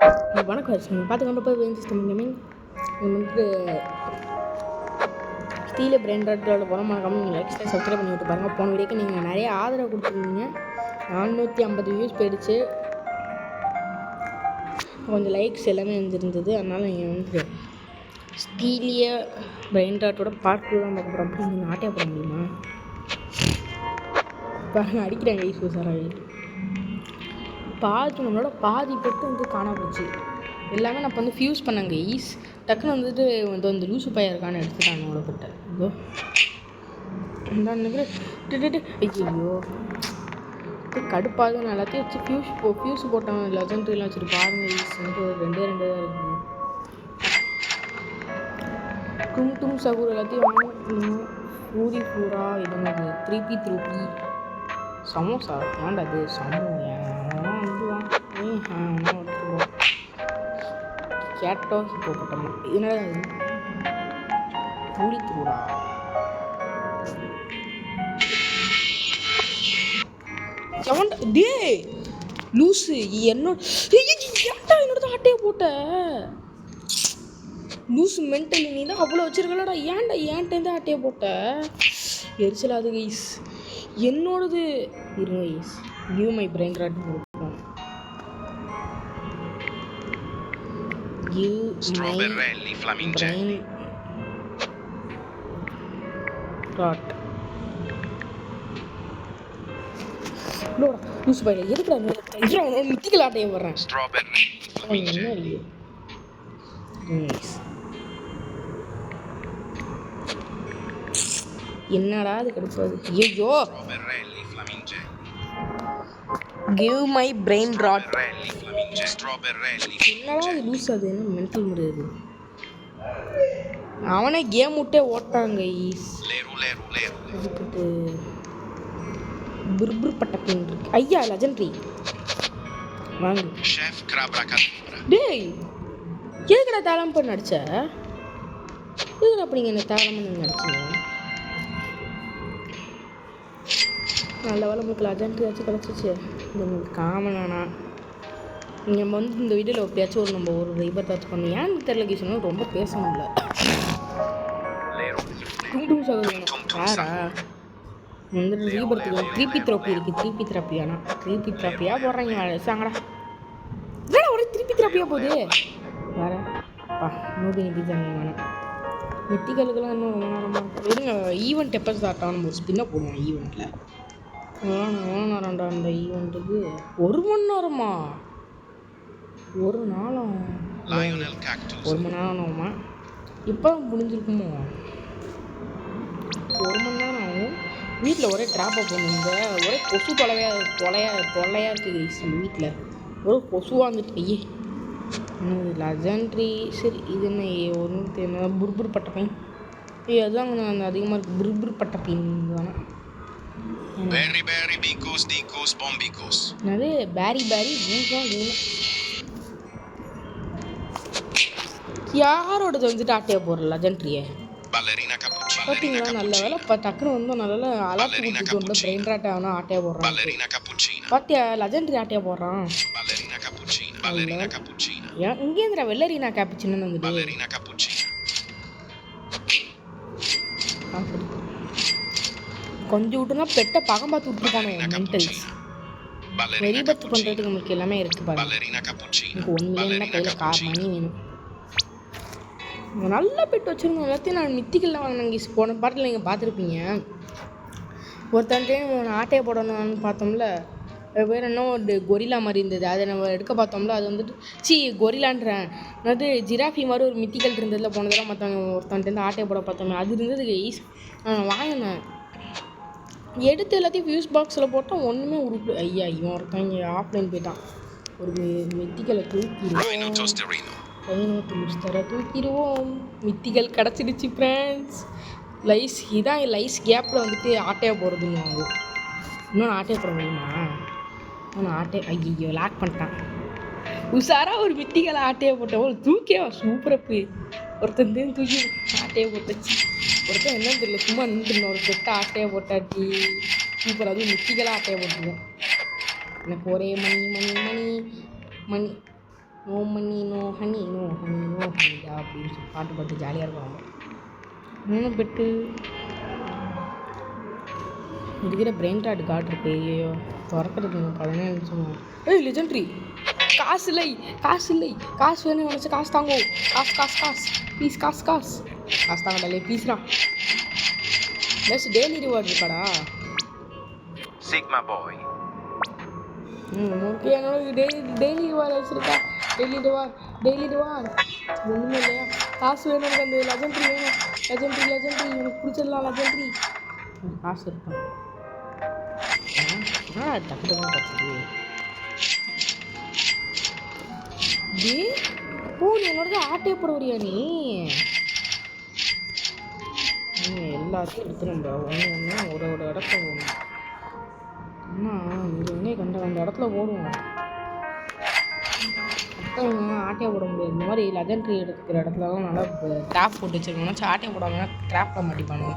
வணக்கம் நீங்கள் பார்த்துக்கொண்டு போய் வேஞ்சிஸ் தமிழ் கேமிங். வந்துட்டு ஸ்டீல் பிராண்டோட போகிறோம். மறக்காம நீங்கள் லைக் சப்ஸ்கிரைப் பண்ணி விட்டு பாருங்கள். போன வீடியோக்கு நீங்கள் நிறைய ஆதரவு கொடுத்துருந்தீங்க. 450 வியூஸ் போயிடுச்சு. கொஞ்சம் லைக்ஸ் எல்லாமே வந்துருந்தது. அதனால் நீங்கள் வந்து ஸ்டீலிய பிராண்டோட பார்த்து தான் பார்க்க போகிறோம். அப்படி நீங்கள் ஆட்டையாக போட முடியுமா பாருங்கள். அடிக்கிறாங்க ஈஸ்வர சாராக நம்மளோட பாதி பெட்டு வந்து காணா போச்சு. எல்லாமே நான் இப்போ வந்து ஃபியூஸ் பண்ணேங்க ஈஸ். டக்குன்னு வந்துட்டு வந்து லூசு பையன் இருக்கான்னு எடுத்துட்டான் என்னோட பெட்டை. இதோ ஐயோ கடுப்பாக நான் எல்லாத்தையும் வச்சு ஃபியூஸ் போட்டேன். லெஜண்ட்ரிலாம் வச்சுட்டு பாருங்கள் ஈஸ் வந்து ரெண்டே தான் இருக்குது. டும் சகூர் எல்லாத்தையும் பூரி பூரா இதுமாதிரி 3P சமோசா ஏன்டா அது கேட்டோ இப்போ போட்டோம். என்னடா பூரி தூரா டே லூஸு என்னோட ஆட்டையை போட்ட லூஸு மென்டலி. நீ தான் அவ்வளோ வச்சிருக்கலடா. ஏன்டேருந்து ஆட்டையை போட்ட எரிச்சலாது கைஸ். என்னோடது இருங்க guys. Give my brain rot கொடுப்போம். Give my brain rot. Loose பையல எதுக்குடா மித்திக்கல் ஆட்டையை வர்றேன். என்னடா அது கடுப்பாது. ஐயோ கிவ் மை பிரெயின் ராட். என்னடா அது லூஸ். அது என்ன மென்டல் முடியாது. அவனே கேம் விட்டே ஓட்டாங்க ஈஸ். அதுக்கிட்டு புர்புர் பட்டப்பின் இருக்கு. ஐயா லெஜண்ட்ரி வாங்க. டேய் எதுக்கடா தாளம் பண்ண நடிச்ச? எதுக்கடா அப்படிங்க என்ன தாளம் பண்ண நடிச்சீங்க? நல்ல வேலை உங்களுக்கு லெஜண்ட்ரி ஆச்சு கிடச்சிச்சு. இது உங்களுக்கு காமனானா நீங்கள் வந்து இந்த வீடியோவில் எப்படியாச்சும் நம்ம ஒரு ரைபர்த்தாச்சும் பண்ணணும். ஏன்னு தெரியல கீசனும் ரொம்ப பேச முடியல. டும் சகோதரன் யாரா வந்து ரீபர்த்துக்கு 3P இருக்குது. 3P ஆனால் 3P போடுறாங்க சாங்கடா. என்னடா ஒரு 3P போகுது வேறு அப்பா நோபி நிப்பிச்சாங்க வேணாம். மித்திகளுக்கெல்லாம் இன்னும் ரொம்ப நேரமாக இருங்க. ஈவெண்ட் எப்போ ஸ்டார்ட் ஆகும்? நம்ம ஒரு ஸ்பின்னை போடுவோம் ஈவெண்ட்டில். எவ்வளோ நேரம்டா அந்த ஈவெண்ட்டுக்கு? 1 மணி நேரமா? ஒரு நாளும் 1 மணி நேரம் ஆகுமா? இப்போ முடிஞ்சிருக்குமோ? 1 மணி நேரம் ஆகும். வீட்டில் ஒரே ட்ராப்பை பண்ணுங்க. ஒரே கொசு தொல்லையாக இருக்குது இந்த வீட்டில். ஒரு கொசுவாக வந்துட்டு ஐயே லெஜண்ட்ரி. சரி இது என்ன ஒன்று என்ன புர்புர் பட்டப்பைன். அதுதான் அந்த அதிகமாக இருக்குது. புர்புர் பட்டப்பைன் தானே. என்னது பேரி யாரோடது வந்துட்டு ஆட்டையை போடுற லெஜண்ட்ரியை பார்த்தீங்களா? நல்ல வேலை இப்போ டக்குன்னு வந்து நல்ல அலர்ட் கொடுத்துட்டு வந்து பிரெயின் ராட்டை ஆனால் ஆட்டையை போடுறான். பார்த்தியா லெஜண்ட்ரி ஆட்டையை போடுறான். ஏன் இங்கேந்திரா வெள்ளரினா கேப்புச்சின்னு வந்துட்டு கொஞ்சம் விட்டுனா பெட்டை பகம் பார்த்து விட்டுருக்கானோ மென்டல்ஸ். வெரிபத்து பண்ணுறதுக்கு நமக்கு எல்லாமே இருக்குது பாருங்க. எனக்கு 1 மில்லியன் கையில் மணி வேணும். நல்ல பெட்டு வச்சுருந்தோம். எல்லாத்தையும் நான் மித்திக்கெல்லாம் வாங்கினாங்க. போன பாட்டில் நீங்கள் பார்த்துருப்பீங்க. ஒருத்தன்ட்டையும் ஆட்டையை போடணும்னு பார்த்தோம்ல. வேறு என்ன ஒரு கொரிலா மாதிரி இருந்தது. அதை நம்ம எடுக்க பார்த்தோம்ல. அது வந்துட்டு கொரிலான்றேன் அதாவது ஜிராஃபி மாதிரி ஒரு மித்திக்கல் இருந்ததில் போன தடவை மற்றவங்க ஒருத்தன்ட்டு ஆட்டையை போட பார்த்தோமே. அது இருந்தது கைஸ். வாங்கினேன் எடுத்து எல்லாத்தையும் ஃபியூஸ் பாக்ஸில் போட்டால் ஒன்றுமே உருப்பு. ஐயா இவன் ஒருத்தவங்க ஆஃப்லைன் போயிட்டான். ஒரு மித்திக்கலை தூக்கிடுவோம். மித்திகள் கிடச்சிடுச்சு ஃப்ரெண்ட்ஸ். இதான் லைஸ் கேப்பில் வந்துட்டு ஆட்டையை போடுறதுன்னு வாங்கும். இன்னொன்று ஆட்டையை போட முடியுமா? ஐயோ லாக் பண்ணிட்டான். உஷாராக ஒரு மித்திகளை ஆட்டையை போட்டவோ தூக்கியவா சூப்பரப்பு. ஒருத்தன் தூக்கி ஆட்டையை போட்டுச்சு. ஒருத்தன் என்னன்னு தெரியல சும்மா நின்றுணும். ஒரு பெட்டை ஆட்டையை போட்டாட்டி சூப்பர். அதுவும் மித்திகளாக ஆட்டையை போட்டுருவோம். எனக்கு ஒரே money no money no honey no honey no ஹனிடா அப்படின்னு சொல்லி பாட்டு பாட்டு ஜாலியாக இருக்கும். மூணு பெட்டு இருக்கிற பிரெயின் ராட் கார்டு இருக்கு. ஐயோ திறக்கிறதுக்கு 17 நிமிஷம். ஏய் லெஜெண்ட்ரி காசு இல்லை காசு இல்லை காசு வேணும் நினச்சி காசு தாங்கோ. காசு காசு காசு ப்ளீஸ் காசு காசு காசு தாங்கடா ப்ளீஸ்ரா. நெக்ஸ்ட் டெய்லி ரிவார்டு இருக்காடா. சிக்மா பாய் ஓகே என்னோட டெய்லி ரிவார்டு வச்சுருக்கா. டெய்லி ரிவார்டு ஒன்றுமே இல்லையா. காசு வேணும் எனக்கு. அந்த லெஜெண்ட்ரி வேணும். லெஜெண்ட்ரி எனக்கு பிடிச்சிடலாம். லெஜெண்ட்ரி காசு இருக்கான். டக்கு தான் பார்த்துது. ஓ நீ என்னோட ஆட்டையை போட வரியா நீ? எல்லாத்தையும் எடுத்துரும்பா. ஒன்று ஒரு இடத்துல போகணும். இங்கே ஒன்றே கண்ட இடத்துல போடுவோம். மற்றவங்க ஆட்டையை போட முடியாது. இந்த மாதிரி லெஜெண்ட்ரி எடுக்கிற இடத்துலலாம் நல்லா ட்ராப் போட்டு வச்சுருக்கோம்னா ஆட்டையை போடாமல் ட்ராப்பில் மாட்டிப்பானுங்க.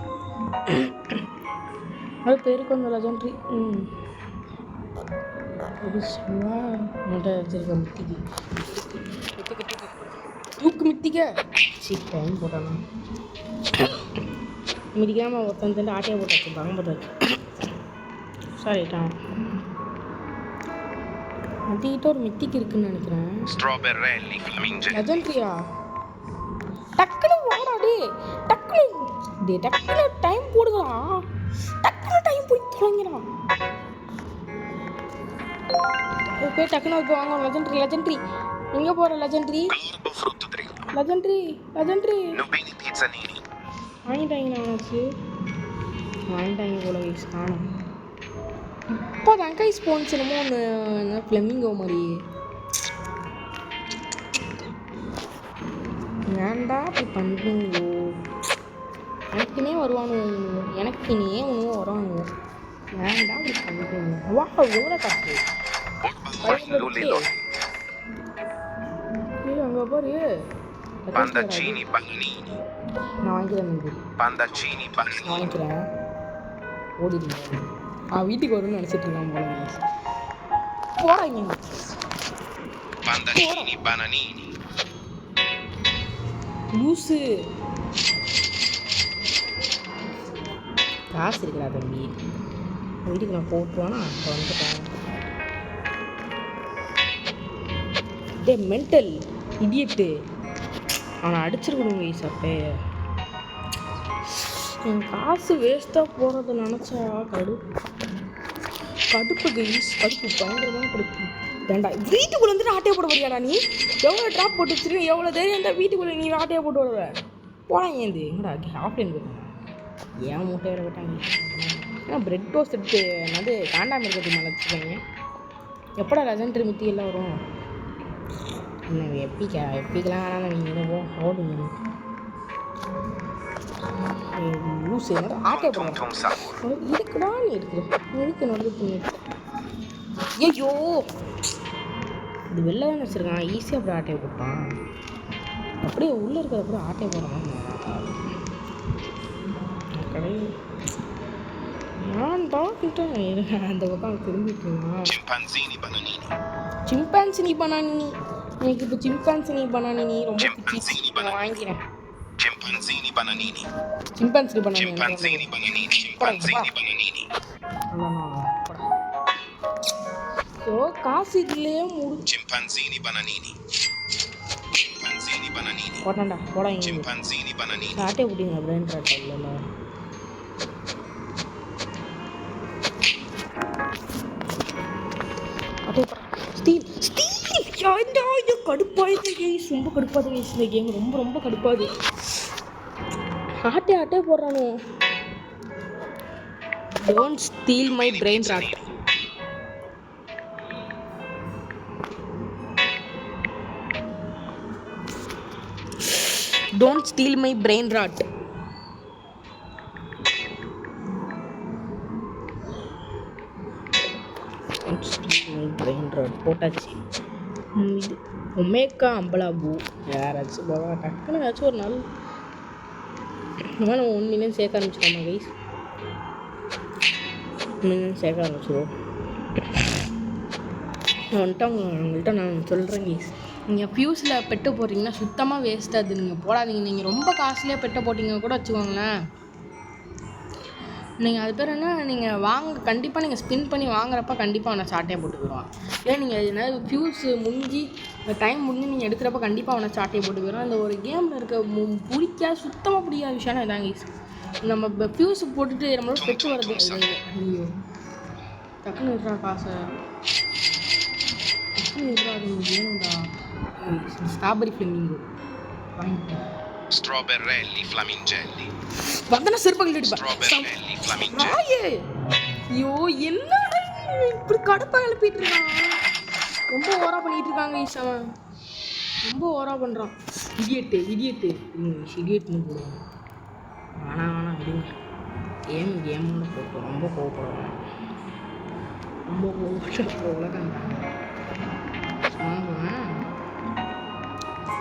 அது பேருக்கு அந்த லெஜெண்ட்ரி வச்சுருக்கேன். தூக்கு மித்திக்க டைம் போட்டானா மிதிக்காமல் ஒருத்தன் ஆட்டையை போட்டு வச்சுருப்பாங்க. போட்டு வச்சு சாரிட்டான். அதுக்கிட்ட ஒரு மித்திக்கு இருக்குன்னு நினைக்கிறேன். லெஜெண்ட்ரியா டக்குனு வாடாடே. டக்குனு டைம் போடுதா. டக்குனு டைம் போய் தொலைங்கடா. ஓகே டக்குனு இப்போ வாங்க. லெஜெண்ட்ரி எங்கே போகிற? லெஜெண்ட்ரி வாங்கிட்டாங்கண்ணா. வாங்கிட்டாங்க போல வயசு காணும். இப்போ தான் கைஸ் போனுச்சு என்னமோ ஒன்று ஃப்ளெமிங்கோ மாதிரி. ஏன்டா இப்படி பண்ணுறீங்கோ? எனக்குன்னே வருவானு. எனக்குன்னே ஒன்றும் வருவானுங்க. ஏன்டா இப்படி பண்ணுறீங்க? வா எவ்வளோ காசு அங்கே பாரு. நான் வாங்கிக்கிறேன். ஓடிடுங்க. வீட்டுக்கு வரும்னு நினச்சிட்டு இருக்கான் போல. போறாங்க லூசு. காசு இருக்குடா தம்பி. வீட்டுக்கு நான் போட்டுருவானா? அப்போ வந்துட்டேன். டே மென்டல் இடியட்டு. அவனை அடிச்சிருக்கணும் வயசு. அப்போ என் காசு வேஸ்ட்டாக போகிறத நினச்சா கடுப்பு கைஸ். கடுப்பு பயங்கரமான கடுப்பு. வேண்டா வீட்டுக்குள்ளே வந்துட்டு ஆட்டையை போட வரியாடா நீ? எவ்வளோ ட்ராப் போட்டு வச்சுருக்கேன். எவ்வளோ தைரியம் இருந்தால் வீட்டுக்குள்ளே நீ ஆட்டையை போட்டு வருவ? போடாங்க ஏந்து எங்கடா ஆஃப்லைன் போயிருந்தேன். ஏன் மூட்டை வேற விட்டாங்க. ஏன்னா பிரெட் டோஸ்ட் எடுத்து என்னது காண்டாமல் இருக்கிறது மேலே வச்சுருக்காங்க. எப்படா லெஜெண்ட்ரி மித்தி எல்லாம் வரும்? என்ன எப்பிக்கலாம் ஆனால் நீங்கள் என்னவோ ஓடுங்க. லூஸ் ஆட்டையை போடுறேன். இருக்குடா நீ இருக்கிற எதுக்கு என்னோட பண்ணிட்டு? ஐயோ இது வெளில தானே வச்சுருக்கான். ஈஸியாக அப்படி ஆட்டையை போட்டான். அப்படியே உள்ளே இருக்கிறத கூட ஆட்டையை போடணும். கடையில் நான் பார்த்துட்டேன். அந்த பக்கம் திரும்பிட்டு இருந்தான். சிம்பான்சினி பனானி. எனக்கு இப்போ சிம்பான்சினி பனானி ரொம்ப பிடிச்சி. நான் வாங்கிறேன். Chimpanzini bananini. So காசு இதுலயே Chimpanzini bananini. போடா போடா. Chimpanzini bananini. சாட்டே புடிங்க அப்படின்ற டைம்ல. அதே ஸ்டீல் கடுப்பாயுது கைஸ். ரொம்ப கடுப்பாது கைஸ். இந்த கேம் ரொம்ப கடுப்பாது. ஆட்டே போடுறானோ. Don't steal my brain rot. Don't steal my brain rot. போட்டாச்சு. இது ஒமேகா அம்பலாபூ யாராச்சும் போவா? டக்குன்னு ஏதாச்சும் ஒரு நாள் நம்ம 1 மில்லியன் சேர்க்க ஆரம்பிச்சிட்டோமா கைஸ்? 1 மில்லியன் சேர்க்க ஆரம்பிச்சிடுவோம். நான் வந்துட்டு அவங்கள்ட்ட நான் சொல்கிறேன் கைஸ். நீங்கள் ஃபியூஸில் பெட்டு போடுறீங்கன்னா சுத்தமாக வேஸ்ட்டாக அது நீங்கள் போடாதீங்க. நீங்கள் ரொம்ப காஸ்ட்லியாக பெட்டை போட்டிங்க கூட வச்சுக்கோங்களேன். நீங்கள் அது பேர் என்ன, நீங்கள் கண்டிப்பாக நீங்கள் ஸ்பின் பண்ணி வாங்குறப்ப கண்டிப்பாக அவனை சாட்டையை போட்டு போயிடுவான். ஏன் நீங்கள் எதனாவது ஃபியூஸு முடிஞ்சு டைம் முடிஞ்சு நீங்கள் எடுக்கிறப்ப கண்டிப்பாக அவனை சாட்டையை போட்டு போயிடுவான். இந்த ஒரு கேமில் இருக்க சுத்தமாக பிடிக்காத விஷயம் இதாங்க. நம்ம ஃபியூஸு போட்டுட்டு நம்மளோட பெட்டு வரது. ஐயோ டக்குன்னு விட்றா காசை, டக்குன்னு விட்றா. அது வேணும்டா. ஸ்ட்ராபெரி ஃப்ளமிங்கோ வாங்கிட்டேன். Strawberrelli flamingelli. வந்தனா செருப்பங்க அடிப்பா. Strawberrelli flamingelli. ஐயோ என்ன இப்படி கடுப்பா எழுப்பிட்டு இருக்கான். ரொம்ப ஓவரா பண்ணிட்டு இருக்காங்க ஈசவன். ரொம்ப ஓவரா பண்றான். இடியட்டு இடியட்னு போடுவான். வேணாம் விடுங்க. கேம்னு போட்டு ரொம்ப கோவப்படுவான். ரொம்ப கோவப்பட்ட உலகம்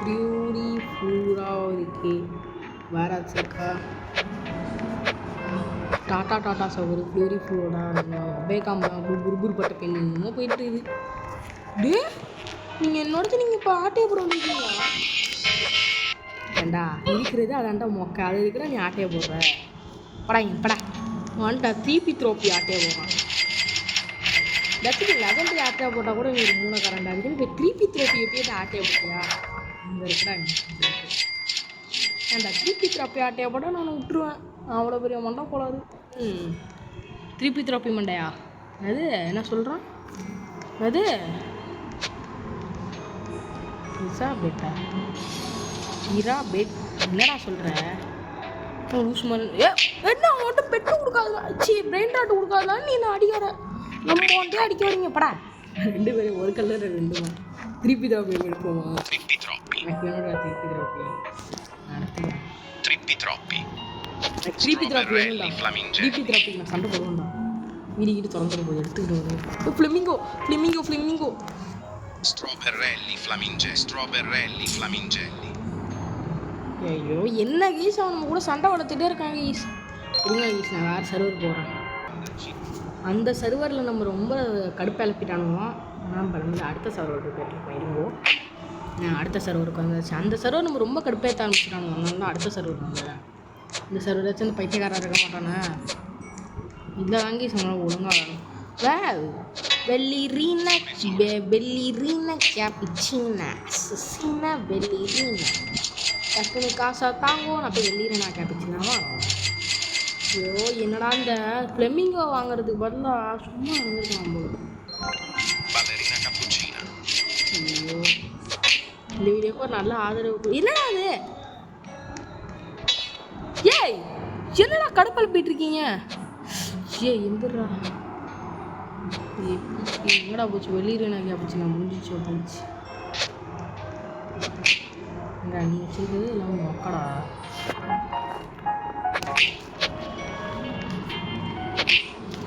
ஃப்யூரி ஃப்ளூராக இருக்கு. வேற இருக்கா? டாட்டா சவர் ஃப்ளூரி ஃப்ளூரா பேகாம்பா புர்புர் பெண் என்னமோ போயிட்டு இருக்குது. டே நீங்கள் என்னோடது நீங்கள் இப்போ ஆட்டையை போட வந்துருக்கீங்களா? ஏண்டா இருக்கிறது அதாண்டா மொக்க, அது இருக்கிற நீ ஆட்டையை போடுற. படா வந்துட்டா தீபி த்ரோப்பி ஆட்டையை போடுறான். டச்சுக்கு லெவன்த்து ஆட்டையை போட்டால் கூட நீ ஒரு 3 கரண்டா இருக்குது. இப்போ தீபி த்ரோப்பி எப்படியே ஆட்டையை போட்டியா? இங்கே இருக்கிறாங்க. ஏன்டா திருப்பி திராப்பி ஆட்டையா போட்டால் நான் விட்டுருவேன். அவ்வளோ பெரிய மண்டை போடாது. திருப்பி திராப்பி மண்டையா? அது என்ன சொல்கிறான்? அது இசா பெட்டா இரா பெட் என்னடா சொல்கிற? லூஸ் மாதிரி என்ன அவன்கிட்ட பெட்டு கொடுக்காதா? பிரெயின் டாட் கொடுக்காதா? நீ நான் அடிக்கிற நம்ம வந்துட்டு அடிக்க வரீங்க. படா 2 பேரும் ஒரு கல்லர் 2 மாதிரி திருப்பி திராப்பி எடுப்போமா? எனக்கு வேணும்டா திருப்பி திராப்பி. திருப்பி திராப்பி வேணும்டா. திருப்பி திராப்பி நான் சண்டை போடுவேன்டா. வீடிக்கிட்டு திறந்துட போய் எடுத்துக்கிட்டு வருவேன். Flamingo Strawberrelli flamingelli. ஐயோ என்ன கீஸ் அவன் நம்ம கூட சண்டை வளர்த்துட்டே இருக்காங்க கீஸ். இருங்க கீஸ், நான் வேறு சர்வர் போகிறேன். அந்த சர்வரில் நம்ம ரொம்ப கடுப்பு எழுப்பிட்டானுவோம். நான் பண்ணல அடுத்த சர்வருக்கு போயிருக்கோம். நான் அடுத்த சர்வருக்கு வந்துச்சு. அந்த சர்வர் நம்ம ரொம்ப கடுப்பேற்ற ஆரம்பிச்சிட்டானுங்க. அதனால தான் அடுத்த சர்வர் வந்தேன். இந்த சர்வர் வச்சு அந்த பைத்தியக்காரராக இருக்க மாட்டானே. இதில் வாங்கி சொன்னால் ஒழுங்காக வேணும். Ballerina cappuccina Sina ballerina. டக்குனு காசா தாங்கும். நான் போய் வெள்ளீரனா கேப்பிச்சினாவா? ஐயோ என்னடா இந்த ஃப்ளெமிங்கோ வாங்குறதுக்கு பதிலாக சும்மா இருந்துருக்கலாம் போது. ஐயோ இந்த வீடியோக்கு ஒரு நல்ல ஆதரவு. என்னடா அது? ஏய் என்னடா கடுப்பழுப்பிட்டு இருக்கீங்க? எந்திரா எங்கடா போச்சு? வெளியிறனா கேப்பிச்சு நான் முடிஞ்சிச்சு போச்சு. நீ வச்சது எல்லாம் மக்கடா.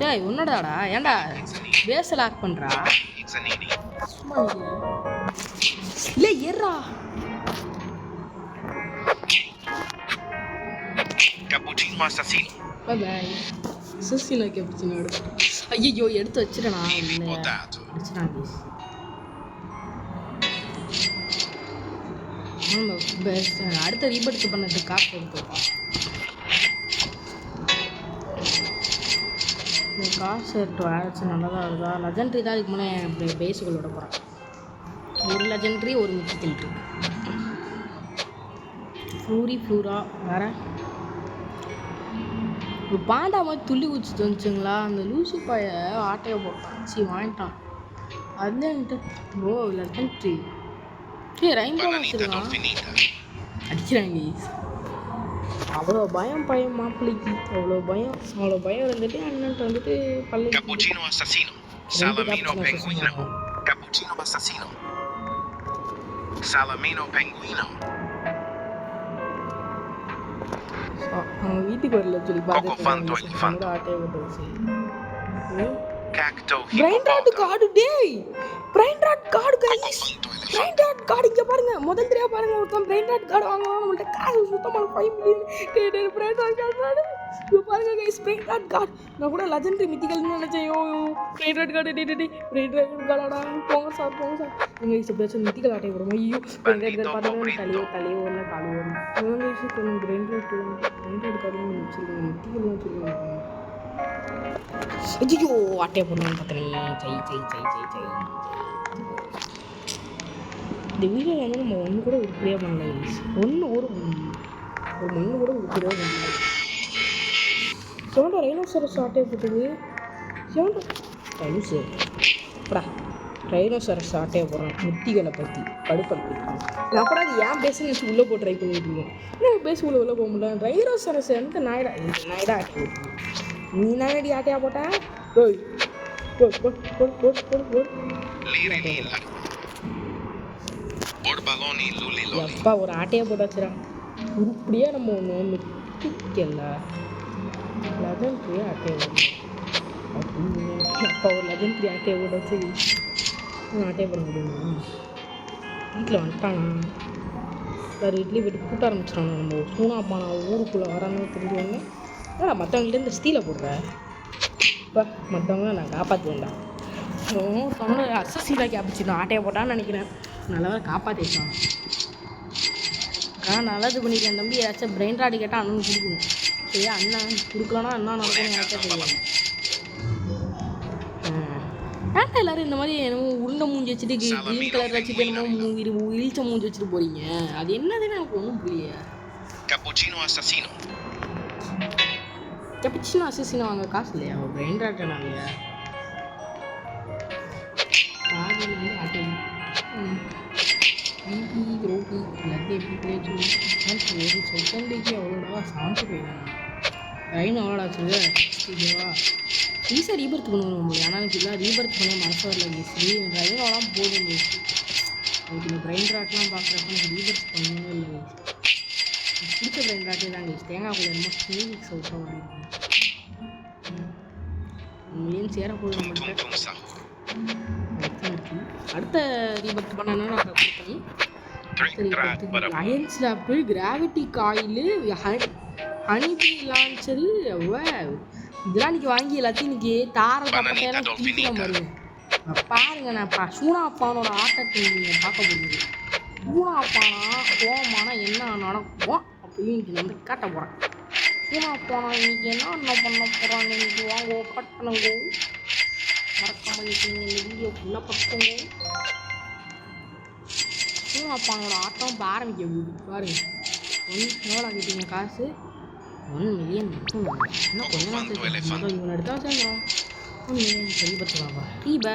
டேய் உன்னடாடா ஏன்டா பேச லாக் பண்ணுறா? சும்மா இல்லை ஏறா. Cappuccino assassino. பாய் சுசினா கேப்பிச்சினோ எடுத்து. ஐயோ எடுத்து வச்சிடனா? இல்லை அடிச்சிடா ப்ளீஸ். அடுத்த ரீபர்ட் பண்ணதுக்கு காசு எடுத்துருப்பான். இந்த காசு எடுத்து ஆயிடுச்சு. நல்லதாக இருக்குதா? லெஜண்ட்ரி தான் அதுக்கு முன்னே பேஸுகளோட போகிறேன். ஒரு லெஜண்ட்ரி ஒரு மித்திக்கல் இருக்கு. ஃப்ளூரா வேற ஒரு பாண்டா மாதிரி துள்ளி குச்சி வந்துச்சுங்களா? அந்த லூசி பாய ஆட்டையை போட்டான். வாங்கிட்டான். அதுல என்கிட்ட ஓ லெஜண்ட்ரி ரெயின்போ வச்சிருக்கான். அடிக்கிறாங்க. அவ்வளோ பயம் மாப்பிள்ளைக்கு. அவ்வளோ பயம் இருந்துட்டு அண்ணன்ட்டு வந்துட்டு பள்ளி. Cappuccino assassino. Salamino penguino. அவன் வீட்டுக்கு வரல சொல்லி பார்த்துட்டு ஆட்டையை போட்டு Cacto பிரைன் ராட் கார்டு. டேய் brain rot card guys. Brain rot card இங்கே பாருங்க. முதல் தடவை பாருங்க ஒருத்தன் பிரைன் ராட் கார்டு வாங்குவான். நம்மள்ட்ட காசு சுத்தமாக 5 மில்லியன். டேய் பிரைன் ராட் கார்டு இப்போ பாருங்க கைஸ் ஸ்ப்ரிங் ராட் கார்டு நான் கூட லெஜெண்டரி மித்திகல்னு நினச்சேன் spring rod card spring rod கார்டாடா போங்க சார் எங்கள் கைஸ் எப்படியாச்சும் மித்திகல் ஆட்டை வரும் ஐயோ ஸ்ப்ரிங் ராட் கார்டு பார்த்தோன்னா தலையோ வரல காலு வரும் இவங்க கைஸ் கொஞ்சம் ஸ்ப்ரிங் ராட் கார்டு வச்சுருக்கோம் மித்திகல்லாம் வச்சுருக்கோம் ஐயோ ஆட்டையை போடணும்னு பார்த்தேன் இந்த வீடியோவில் வந்து நம்ம ஒன்று கூட உருப்படியாக பண்ணல கைஸ் ஒரு மண்ணு கூட உருப்படியாக பண்ணல செவன்டா ரைனோசரஸ் ஆட்டையை போட்டது செவன்டா ரைனோஸ் அப்புறா ரைனோசரஸ் ஆட்டையை போடுறான் முத்திகளை பற்றி கடுப்படிப்பிருக்கான் நான் கூட அது ஏன் பேசுன்னு வச்சு உள்ளே போட்டு ட்ரை பண்ணிட்டு இருக்கோம் இன்னும் பேச உள்ளே போக முடியல ரைனோசரஸ் எந்த நாய்டா ஆட்டை போட்டு நீ நாயடி ஆட்டையா போட்டா ஓய் அப்பா ஒரு ஆட்டையா போட்டாச்சுரா உருப்படியா நம்ம ஒன்று மித்திக்கல லெஜெண்டரி ஆட்டையை அப்பா ஒரு லெஜெண்டரி ஆட்டையை போட்டாச்சு ஆட்டையை போட முடியுமா வீட்டில் வந்துட்டானா வேறு இட்லி போய்ட்டு கூட்ட ஆரம்பிச்சிடானா நம்ம சூனாப்பா நான் ஊருக்குள்ளே வரான்னு தெரிஞ்சோடனே ஏன்னா மற்றவங்கள்ட்ட இந்த ஸ்டீலை போடுறேன் இப்போ மற்றவங்கள நான் காப்பாற்றுவேன்டா சொன்ன அசசீலாக கேப்பிச்சு ஆட்டையை போட்டான்னு நினைக்கிறேன் நல்லா காப்பாற்றிருக்கான் நல்லது பண்ணிக்கிறேன் தம்பி ஏதாச்சும் பிரெயின் ராடி கேட்டால் அண்ணன் கொடுக்கணும் சரியா அண்ணன் கொடுக்கலன்னா என்ன நடக்கும்னு எனக்கே தெரியும் ஏன்டா எல்லோரும் இந்த மாதிரி என்னமோ உருண்டை மூஞ்சி வச்சுட்டு க்ரீன் கலர் வச்சுட்டு என்னமோ இழிச்ச மூஞ்சி வச்சுட்டு போகிறீங்க அது என்னதுன்னு எனக்கு ஒன்றும் புரியல கேப்புச்சினோ அசிசினோ வாங்க காசு இல்லையா ஒரு பிரெயின் ராட்டை நாங்கள் காதில் வந்து ஆட்டை பிபி ரோட்டி எல்லாத்தையும் எப்படி பிளேச்சு ஒரு செகண்டுக்கு அவ்வளோடா சாப்பிட்டு போயிடலாம் ரைன் அவ்வளோடாச்சு ஓகேவா ஈஸியாக ரீபர்த் பண்ணுவோம் முடியும் ஆனால் எனக்கு இல்லை ரீபர்த் பண்ண மனசு வரல ஈஸி ரைன் அவ்வளோ போதும் ஈஸி அதுக்கு இந்த பிரெயின் ராட்லாம் பார்க்குறப்ப எனக்கு ரீபர்த் பண்ணவே இல்லை பிடிச்ச பிரெயின் ராட்டே தான் ஈஸி தேங்காய் கூட ரொம்ப ஃபீலிக்ஸ் அவுட்டாக ஓடிருக்கு மில்லியன் சேரப்போகுது நம்மள்கிட்ட அடுத்த ரீபர்த் பண்ணனா நான் கொடுத்தேன் iron slab gravity coil honeybee launcher இதெல்லாம் இன்றைக்கி வாங்கி எல்லாத்தையும் இன்றைக்கி தாரப்பட்டையெல்லாம் தீக்கலாம் பாருங்க பாருங்க நான் சூனாப்பானோட ஆட்டத்தை நீங்கள் பார்க்க போகிறீங்க சூனாப்பானா கோவமானா என்ன நடக்கும் அப்படின்னு இன்றைக்கி வந்து காட்ட போகிறேன் சூனாப்பானா இன்றைக்கி என்ன பண்ண போகிறான்னு இன்றைக்கி வாங்கோ கட்டணுங்கோ மறக்காம இந்த வீடியோ ஃபுல்லாக பார்த்துக்கோங்க சூனாப்பானோட ஆட்டம் இப்போ ஆரம்பிக்க போகுது பாருங்க எவ்வளோ ஆகிட்டீங்க காசு 1 மில்லியன் மட்டும் இன்னும் கொஞ்சம் நேரத்துக்கு இவனை எடுத்தா சேர்ந்தோம் 1 மில்லியன் சொல்லி பார்த்துக்கலாம்ப்பா டீபா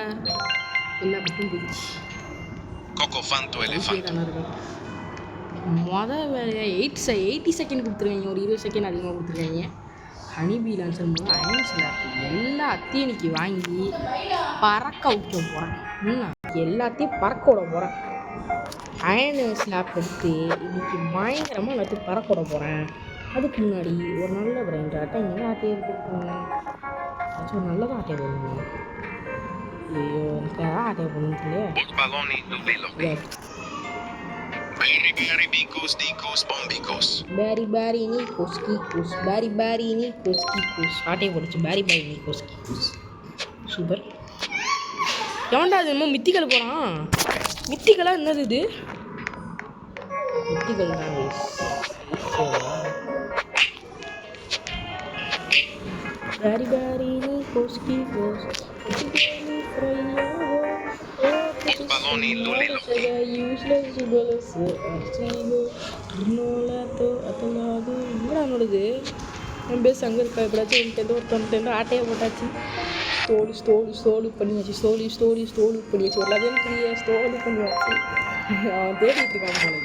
எல்லா பட்டும் போயிடுச்சு மொதல் வேலையை 80 செகண்ட் கொடுத்துருக்காங்க ஒரு 20 செகண்ட் அதிகமாக கொடுத்துருக்காங்க ஹனிபி லான்சர் மூலம் அயன் ஸ்லாப் எல்லாத்தையும் இன்றைக்கி வாங்கி பறக்க விட்ட போகிறேன் எல்லாத்தையும் பறக்க விட போகிறேன் அயன் ஸ்லாப் எடுத்து இன்றைக்கி பயங்கரமாக எல்லாத்தையும் பறக்க விட போகிறேன் அதுக்கு முன்னாடி ஒரு நல்ல பிரெயின் ராட்டை இங்கே ஆட்டையை எடுத்துருக்கோம் ஒரு நல்லதாக ஆட்டையை போடணும் ஐயோ எனக்கு ஆட்டையை போடணும் இல்லையா பேரி பேரி நீ கோஸ்கி கூஸ் பேரி பேரி நீ கோஸ்கி கூஸ் ஆட்டையை போடுச்சு பேரி பேரி நீ கோஸ்கி கூஸ் சூப்பர் எவன்டா அது என்னமோ மித்திகள் போகிறான் மித்திகளாக என்னது இது மித்திகள் தான் பேரி பேரி நீ கோஸ்கி கூஸ் என்னோடது என் பேஸ் அங்கே இருக்கா எப்படாச்சும் ஒருத்தன் ஆட்டையை போட்டாச்சு ஸ்டோலு பண்ணியாச்சு ஒரு லெஜெண்ட்ரியை ஸ்டோலு பண்ணியாச்சு தேடிட்டு இருக்காங்க போல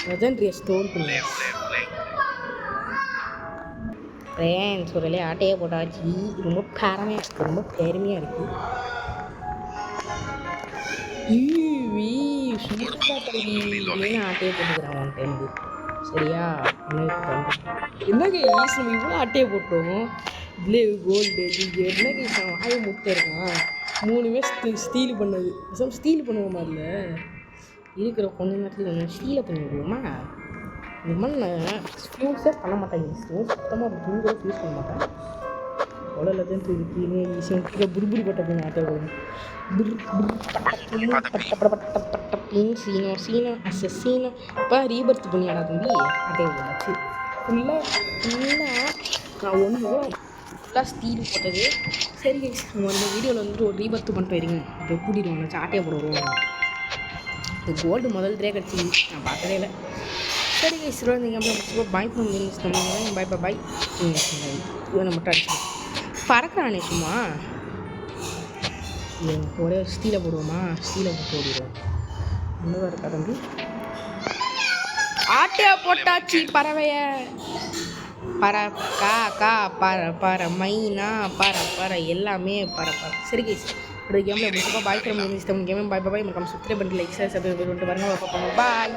லெஜெண்ட்ரியை ஸ்டோல் பண்ணியாச்சு ஃப்ரெண்ட்ஸ் ஒரு வேலையை ஆட்டையை போட்டாச்சு ரொம்ப பெருமையாக இருக்குது ஆட்டையை போட்டுக்கிறான் ஒன் டைமுக்கு சரியா என்னங்க ஈஸ் நம்ம இவ்வளோ ஆட்டையை போட்டோம் இதில் கோல்டு என்ன கேஸ் வாய முட்டை இருக்கான் 3 ஸ்டீல் பண்ணது ஸ்டீல் பண்ணுவோமா இல்லை இருக்கிற கொஞ்ச நேரத்தில் ஸ்டீலை பண்ணி விடுவோமா இந்த மாதிரி நான் ஃபியூஸே பண்ண மாட்டேங்க. ஃபியூஸ் சுத்தமாக தூங்க யூஸ் பண்ண மாட்டேன். அவ்வளோ லெஜண்ட் இருக்குன்னு ஈஸியாக புரிபுரி பட்டப்பின்னு ஆட்டோ வரும். சீனோ அசீனோ இப்போ ரீபர்த் பண்ணியாடா தம்பி ஆட்டோ வச்சு ஃபுல்லாக நான் ஒன்று ஃபுல்லாக ஸ்டீல் போட்டது. சரி நம்ம இந்த வீடியோவில் வந்துட்டு ஒரு ரீபர்த்து பண்ணிட்டு வரீங்க அப்படியே கூட்டிகிட்டு வாங்க சாட்டையை போட வருவோம். இந்த கோல்டு முதல்ல கிடச்சி நான் பார்த்ததே இல்லை. சரி கைஸ் இந்த கேமில் முடிச்சுப்போ பாய் பண்ணி பாய் பாய் இவனை மட்டும் அடிச்சு பறக்கிறானே சும்மா. ஒரே ஸ்டீலை போடுவோமா? ஸ்டீலை போட்டு ஓடிடுவோம். இன்னும் இருக்கா தம்பி? ஆட்டையா போட்டாச்சு பறவைய. கா கா மைனா பற எல்லாமே பற. சரி கைஸ் ஒரு கேமில் முடிச்சுப்போ பாய் பண்ணி கேமே பாய் பாய் மறக்காம சப்ஸ்கிரைப் பண்ணி லைக் சப்ஸ்கிரைப் பண்ணிட்டு பாருங்க. பாய்.